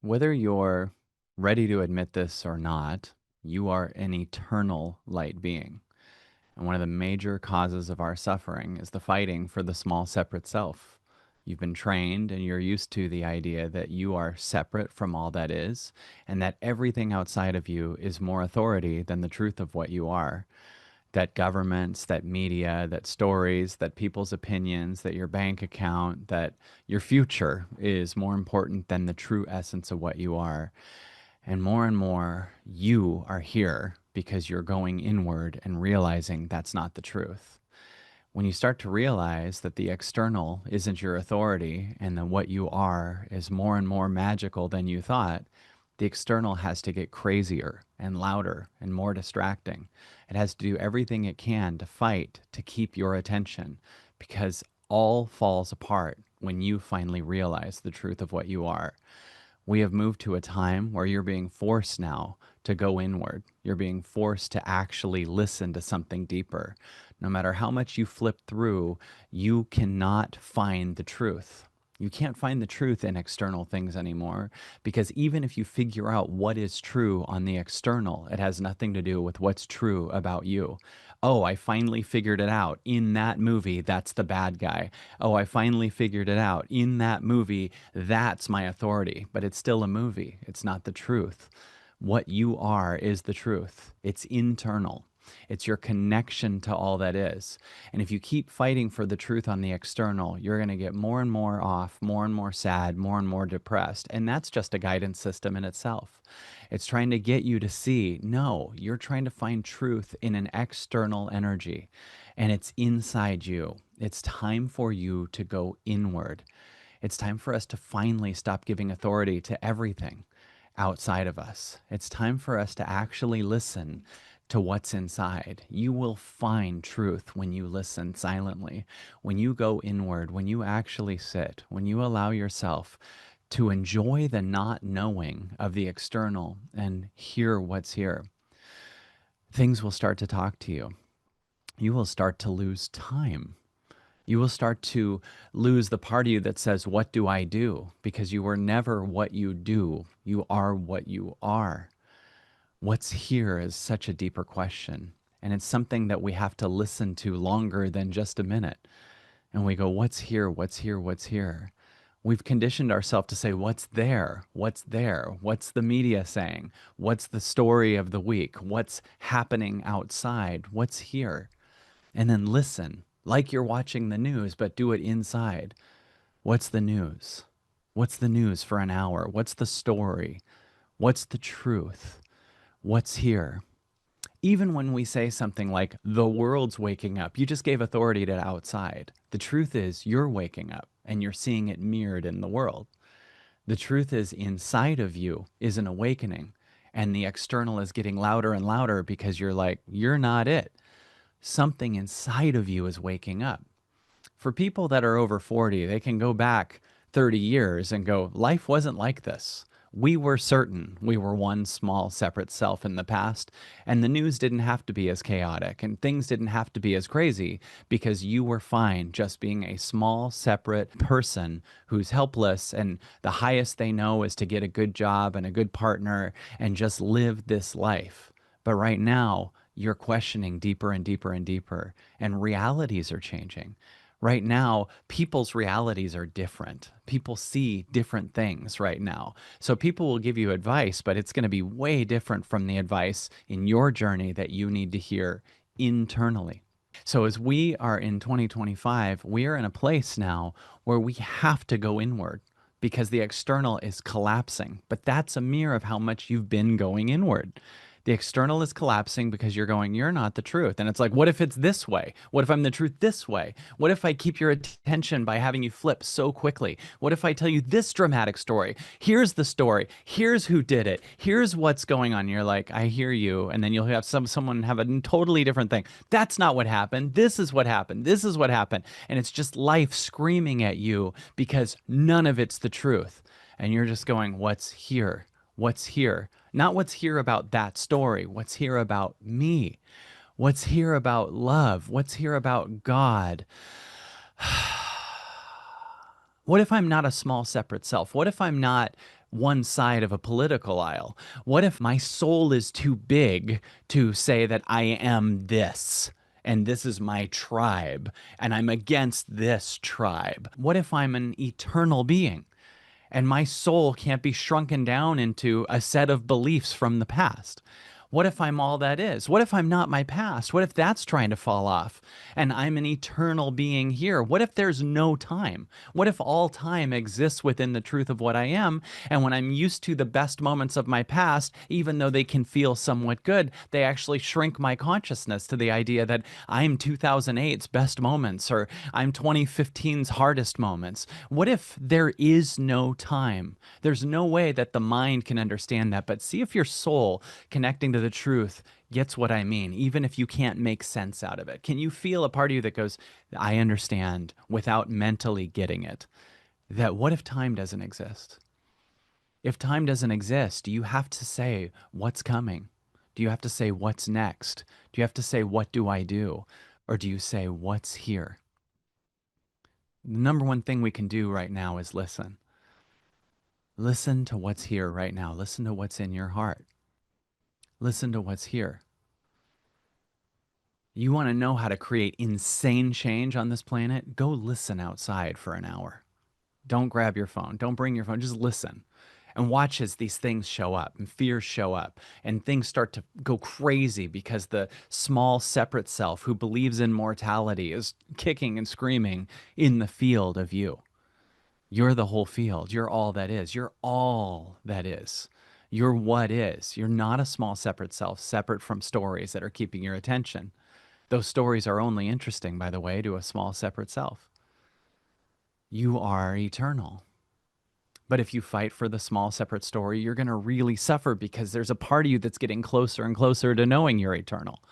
Whether you're ready to admit this or not, you are an eternal light being. And one of the major causes of our suffering is the fighting for the small separate self. You've been trained and you're used to the idea that you are separate from all that is, and that everything outside of you is more authority than the truth of what you are. That governments, that media, that stories, that people's opinions, that your bank account, that your future is more important than the true essence of what you are. And more, you are here because you're going inward and realizing that's not the truth. When you start to realize that the external isn't your authority and that what you are is more and more magical than you thought, the external has to get crazier and louder and more distracting. It has to do everything it can to fight to keep your attention because all falls apart when you finally realize the truth of what you are. We have moved to a time where you're being forced now to go inward. You're being forced to actually listen to something deeper. No matter how much you flip through, you cannot find the truth. You can't find the truth in external things anymore because even if you figure out what is true on the external, it has nothing to do with what's true about you. Oh, I finally figured it out. In that movie, that's the bad guy. Oh, I finally figured it out. In that movie, that's my authority. But it's still a movie. It's not the truth. What you are is the truth. It's internal. It's your connection to all that is. And if you keep fighting for the truth on the external, you're going to get more and more off, more and more sad, more and more depressed. And that's just a guidance system in itself. It's trying to get you to see, no, you're trying to find truth in an external energy, and it's inside you. It's time for you to go inward. It's time for us to finally stop giving authority to everything outside of us. It's time for us to actually listen to what's inside. You will find truth when you listen silently, when you go inward, when you actually sit, when you allow yourself to enjoy the not knowing of the external and hear what's here. Things will start to talk to you. You will start to lose time. You will start to lose the part of you that says, what do I do? Because you were never what you do. You are what you are. What's here is such a deeper question. And it's something that we have to listen to longer than just a minute. And we go, what's here? What's here? What's here? We've conditioned ourselves to say, what's there? What's there? What's the media saying? What's the story of the week? What's happening outside? What's here? And then listen, like you're watching the news, but do it inside. What's the news? What's the news for an hour? What's the story? What's the truth? What's here? Even when we say something like, the world's waking up, you just gave authority to outside. The truth is, you're waking up and you're seeing it mirrored in the world. The truth is, inside of you is an awakening, and the external is getting louder and louder because you're like, you're not it. Something inside of you is waking up. For people that are over 40, they can go back 30 years and go, life wasn't like this. We were certain we were one small separate self in the past, and the news didn't have to be as chaotic and things didn't have to be as crazy because you were fine just being a small separate person who's helpless, and the highest they know is to get a good job and a good partner and just live this life. But right now, you're questioning deeper and deeper and deeper, and realities are changing. Right now, people's realities are different. People see different things right now. So people will give you advice, but it's going to be way different from the advice in your journey that you need to hear internally. So as we are in 2025, we are in a place now where we have to go inward because the external is collapsing. But that's a mirror of how much you've been going inward. The external is collapsing because you're going, you're not the truth. And it's like, what if it's this way? What if I'm the truth this way? What if I keep your attention by having you flip so quickly? What if I tell you this dramatic story? Here's the story. Here's who did it. Here's what's going on. You're like, I hear you. And then you'll have someone have a totally different thing. That's not what happened. This is what happened. This is what happened. And it's just life screaming at you because none of it's the truth. And you're just going, what's here? What's here? Not what's here about that story. What's here about me? What's here about love? What's here about God? What if I'm not a small separate self? What if I'm not one side of a political aisle? What if my soul is too big to say that I am this? And this is my tribe, and I'm against this tribe. What if I'm an eternal being and my soul can't be shrunken down into a set of beliefs from the past? What if I'm all that is? What if I'm not my past? What if that's trying to fall off and I'm an eternal being here? What if there's no time? What if all time exists within the truth of what I am? And when I'm used to the best moments of my past, even though they can feel somewhat good, they actually shrink my consciousness to the idea that I'm 2008's best moments or I'm 2015's hardest moments. What if there is no time? There's no way that the mind can understand that. But see if your soul connecting to the truth gets what I mean, even if you can't make sense out of it. Can you feel a part of you that goes, I understand, without mentally getting it? That what if time doesn't exist? If time doesn't exist, do you have to say what's coming? Do you have to say what's next? Do you have to say what do I do? Or do you say what's here? The number one thing we can do right now is listen. Listen to what's here right now. Listen to what's in your heart. Listen to what's here. You want to know how to create insane change on this planet? Go listen outside for an hour. Don't grab your phone. Don't bring your phone. Just listen and watch as these things show up and fears show up and things start to go crazy because the small separate self who believes in mortality is kicking and screaming in the field of you. You're the whole field. You're all that is. You're all that is. You're what is. You're not a small separate self, separate from stories that are keeping your attention. Those stories are only interesting, by the way, to a small separate self. You are eternal. But if you fight for the small separate story, you're going to really suffer because there's a part of you that's getting closer and closer to knowing you're eternal.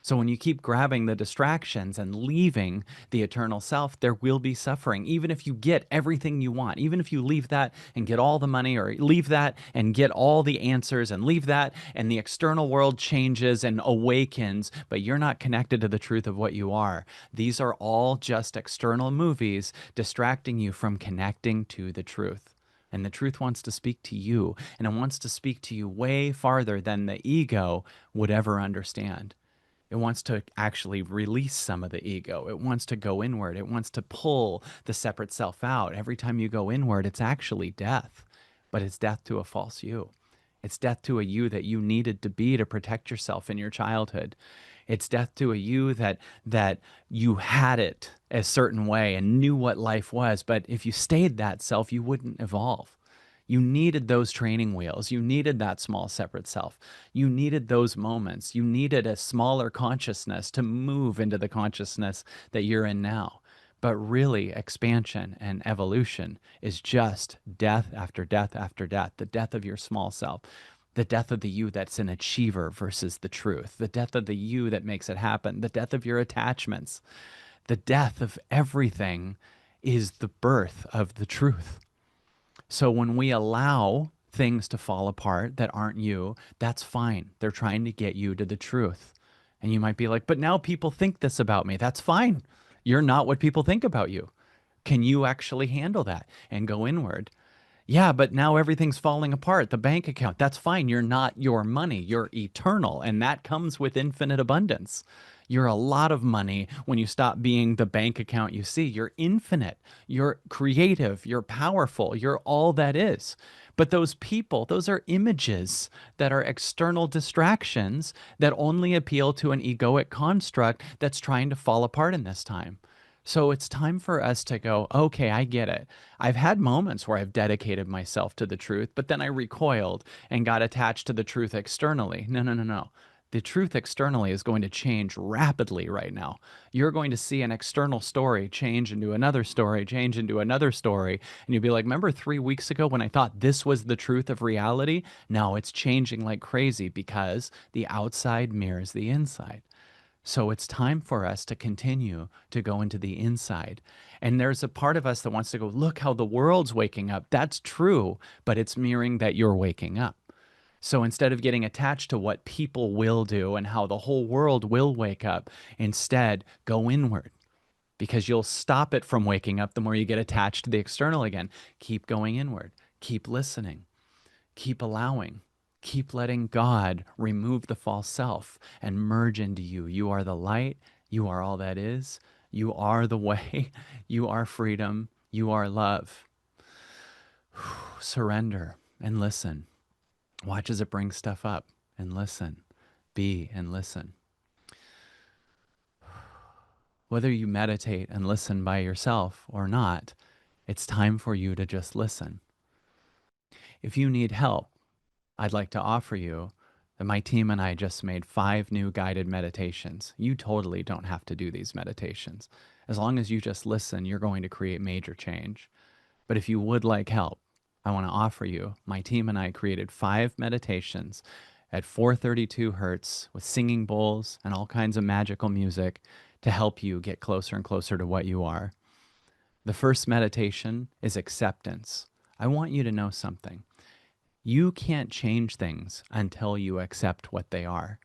So when you keep grabbing the distractions and leaving the eternal self, there will be suffering. Even if you get everything you want, even if you leave that and get all the money, or leave that and get all the answers, and leave that and the external world changes and awakens, but you're not connected to the truth of what you are. These are all just external movies distracting you from connecting to the truth. And the truth wants to speak to you, and it wants to speak to you way farther than the ego would ever understand. It wants to actually release some of the ego. It wants to go inward. It wants to pull the separate self out. Every time you go inward, it's actually death, but it's death to a false you. It's death to a you that you needed to be to protect yourself in your childhood. It's death to a you that you had it a certain way and knew what life was, but if you stayed that self, you wouldn't evolve. You needed those training wheels. You needed that small separate self. You needed those moments. You needed a smaller consciousness to move into the consciousness that you're in now. But really, expansion and evolution is just death after death after death, the death of your small self, the death of the you that's an achiever versus the truth, the death of the you that makes it happen, the death of your attachments, the death of everything is the birth of the truth. So when we allow things to fall apart that aren't you, that's fine. They're trying to get you to the truth. And you might be like, but now people think this about me. That's fine. You're not what people think about you. Can you actually handle that and go inward? Yeah, but now everything's falling apart. The bank account, that's fine. You're not your money. You're eternal. And that comes with infinite abundance. You're a lot of money when you stop being the bank account you see. You're infinite. You're creative. You're powerful. You're all that is. But those people, those are images that are external distractions that only appeal to an egoic construct that's trying to fall apart in this time. So it's time for us to go, okay, I get it. I've had moments where I've dedicated myself to the truth, but then I recoiled and got attached to the truth externally. No, no, no, no. The truth externally is going to change rapidly right now. You're going to see an external story change into another story, change into another story. And you'll be like, remember 3 weeks ago when I thought this was the truth of reality? No, it's changing like crazy because the outside mirrors the inside. So it's time for us to continue to go into the inside. And there's a part of us that wants to go, look how the world's waking up. That's true, but it's mirroring that you're waking up. So instead of getting attached to what people will do and how the whole world will wake up, instead go inward because you'll stop it from waking up the more you get attached to the external again. Keep going inward. Keep listening. Keep allowing. Keep letting God remove the false self and merge into you. You are the light. You are all that is. You are the way. You are freedom. You are love. Surrender and listen. Watch as it brings stuff up and listen. Be and listen. Whether you meditate and listen by yourself or not, it's time for you to just listen. If you need help, I'd like to offer you that my team and I just made 5 new guided meditations. You totally don't have to do these meditations. As long as you just listen, you're going to create major change. But if you would like help, I want to offer you, my team and I created 5 meditations at 432 hertz with singing bowls and all kinds of magical music to help you get closer and closer to what you are. The first meditation is acceptance. I want you to know something. You can't change things until you accept what they are.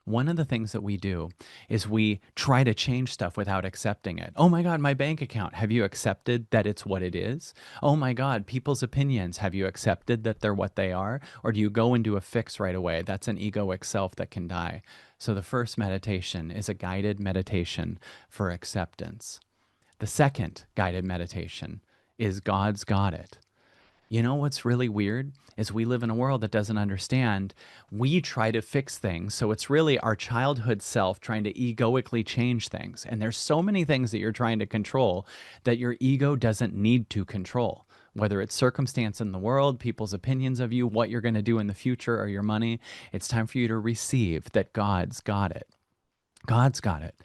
One of the things that we do is we try to change stuff without accepting it. Oh my God, my bank account. Have you accepted that it's what it is? Oh my God, people's opinions. Have you accepted that they're what they are? Or do you go into a fix right away? That's an egoic self that can die. So the first meditation is a guided meditation for acceptance. The second guided meditation is God's got it. You know what's really weird is we live in a world that doesn't understand. We try to fix things. So it's really our childhood self trying to egoically change things. And there's so many things that you're trying to control that your ego doesn't need to control. Whether it's circumstance in the world, people's opinions of you, what you're going to do in the future, or your money, it's time for you to receive that God's got it. God's got it.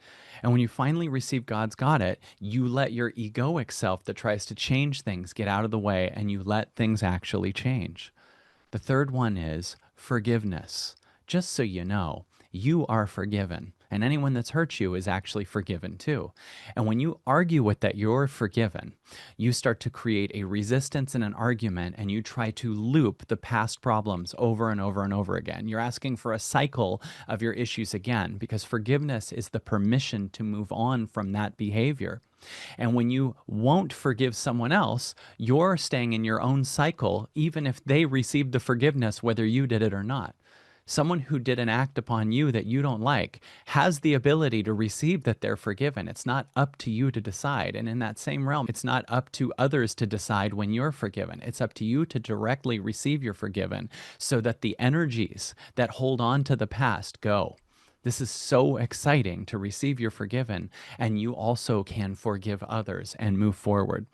And when you finally receive God's got it, you let your egoic self that tries to change things get out of the way and you let things actually change. The third one is forgiveness. Just so you know, you are forgiven. And anyone that's hurt you is actually forgiven too. And when you argue with that you're forgiven, you start to create a resistance and an argument, and you try to loop the past problems over and over and over again. You're asking for a cycle of your issues again because forgiveness is the permission to move on from that behavior. And when you won't forgive someone else, you're staying in your own cycle, even if they received the forgiveness, whether you did it or not. Someone who did an act upon you that you don't like has the ability to receive that they're forgiven. It's not up to you to decide. And in that same realm, it's not up to others to decide when you're forgiven. It's up to you to directly receive your forgiven so that the energies that hold on to the past go. This is so exciting to receive your forgiven, and you also can forgive others and move forward.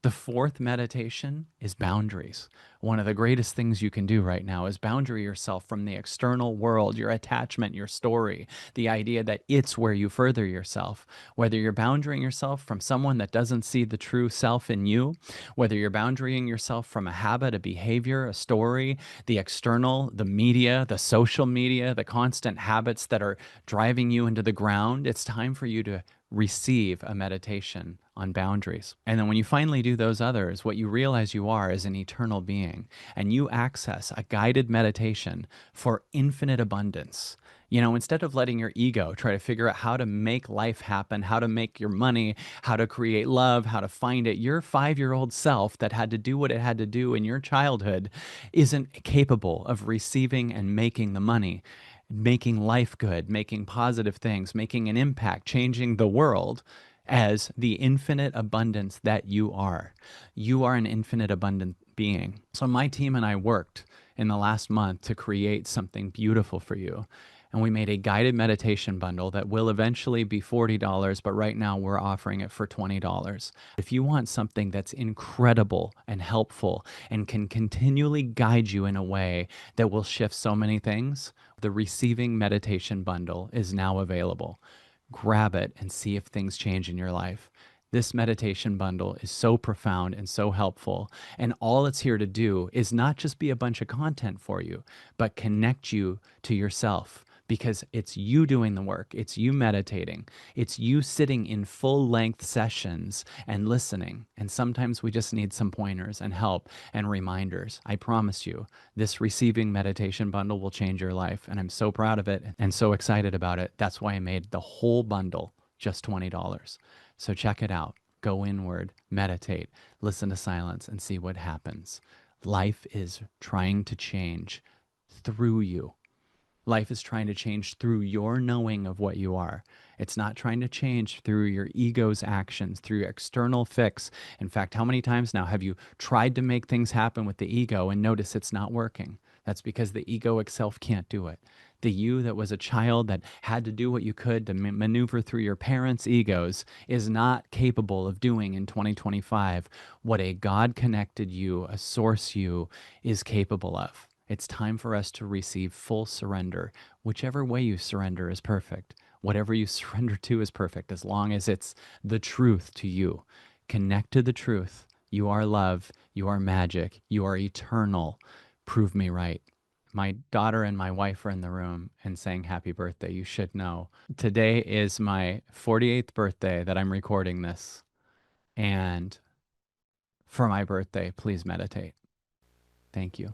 The fourth meditation is boundaries. One of the greatest things you can do right now is boundary yourself from the external world, your attachment, your story, the idea that it's where you further yourself. Whether you're boundarying yourself from someone that doesn't see the true self in you, whether you're boundarying yourself from a habit, a behavior, a story, the external, the media, the social media, the constant habits that are driving you into the ground, it's time for you to receive a meditation on boundaries. And then when you finally do those others, what you realize you are is an eternal being, and you access a guided meditation for infinite abundance. You know, instead of letting your ego try to figure out how to make life happen, how to make your money, how to create love, how to find it, your 5-year-old self that had to do what it had to do in your childhood isn't capable of receiving and making the money, making life good, making positive things, making an impact, changing the world as the infinite abundance that you are. You are an infinite abundant being. So my team and I worked in the last month to create something beautiful for you. And we made a guided meditation bundle that will eventually be $40, but right now we're offering it for $20. If you want something that's incredible and helpful and can continually guide you in a way that will shift so many things, the Receiving Meditation Bundle is now available. Grab it and see if things change in your life. This meditation bundle is so profound and so helpful. And all it's here to do is not just be a bunch of content for you, but connect you to yourself, because it's you doing the work. It's you meditating. It's you sitting in full length sessions and listening. And sometimes we just need some pointers and help and reminders. I promise you, this Receiving Meditation Bundle will change your life. And I'm so proud of it and so excited about it. That's why I made the whole bundle just $20. So check it out. Go inward, meditate, listen to silence, and see what happens. Life is trying to change through you. Life is trying to change through your knowing of what you are. It's not trying to change through your ego's actions, through your external fix. In fact, how many times now have you tried to make things happen with the ego and notice it's not working? That's because the egoic self can't do it. The you that was a child that had to do what you could to maneuver through your parents' egos is not capable of doing in 2025 what a God connected you, a source you, is capable of. It's time for us to receive full surrender. Whichever way you surrender is perfect. Whatever you surrender to is perfect, as long as it's the truth to you. Connect to the truth. You are love. You are magic. You are eternal. Prove me right. My daughter and my wife are in the room and saying happy birthday. You should know. Today is my 48th birthday that I'm recording this. And for my birthday, please meditate. Thank you.